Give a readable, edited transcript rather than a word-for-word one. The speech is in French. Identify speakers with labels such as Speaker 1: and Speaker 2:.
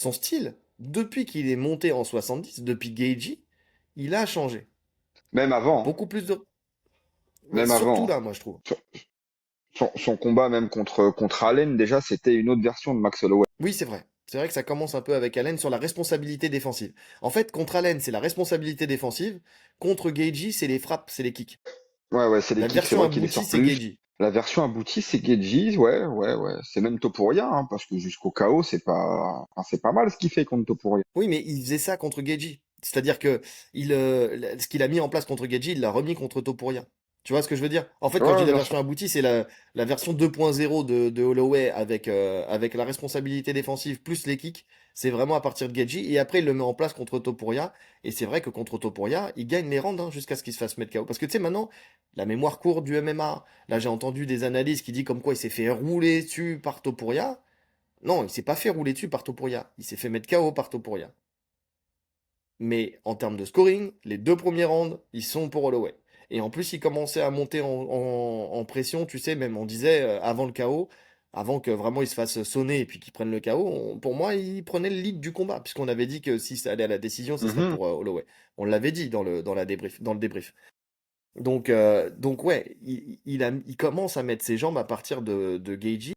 Speaker 1: son style, depuis qu'il est monté en 70, depuis Geiji, il a changé.
Speaker 2: Même avant, hein.
Speaker 1: Beaucoup plus de... Ouais,
Speaker 2: Même
Speaker 1: surtout
Speaker 2: avant, hein.
Speaker 1: là, moi, je trouve.
Speaker 2: Son, son combat même contre Allen, déjà, c'était une autre version de Max Holloway.
Speaker 1: Oui, c'est vrai. C'est vrai que ça commence un peu avec Allen sur la responsabilité défensive. En fait, contre Allen, c'est la responsabilité défensive. Contre Geiji, c'est les frappes, c'est les kicks.
Speaker 2: Ouais, ouais, c'est les
Speaker 1: La
Speaker 2: kicks, c'est
Speaker 1: version
Speaker 2: vrai qu'il les
Speaker 1: aboutie,
Speaker 2: sort
Speaker 1: c'est
Speaker 2: plus.
Speaker 1: Geiji.
Speaker 2: La version aboutie, c'est Geji, ouais, ouais, ouais. C'est même Topuria, hein, parce que jusqu'au KO, c'est pas mal ce qu'il fait contre Topuria.
Speaker 1: Oui, mais il faisait ça contre Geiji. C'est-à-dire que ce qu'il a mis en place contre Geiji, il l'a remis contre Topuria. Tu vois ce que je veux dire? En fait, quand je dis
Speaker 2: Ouais,
Speaker 1: la
Speaker 2: bien sûr.
Speaker 1: version aboutie, c'est la version 2.0 de Holloway avec la responsabilité défensive plus les kicks. C'est vraiment à partir de Geiji. Et après, il le met en place contre Topuria. Et c'est vrai que contre Topuria, il gagne les rounds hein, jusqu'à ce qu'il se fasse mettre KO. Parce que tu sais, maintenant, la mémoire courte du MMA. Là, j'ai entendu des analyses qui disent comme quoi il s'est fait rouler dessus par Topuria. Non, il s'est pas fait rouler dessus par Topuria. Il s'est fait mettre KO par Topuria. Mais en termes de scoring, les deux premiers rounds, ils sont pour Holloway. Et en plus, il commençait à monter en pression, tu sais, même on disait avant le KO, avant que vraiment il se fasse sonner et puis qu'il prenne le KO, pour moi, il prenait le lead du combat, puisqu'on avait dit que si ça allait à la décision, ce serait
Speaker 2: Mhm.
Speaker 1: pour Holloway. On l'avait dit dans le débrief. Donc ouais, il commence à mettre ses jambes à partir de Geiji.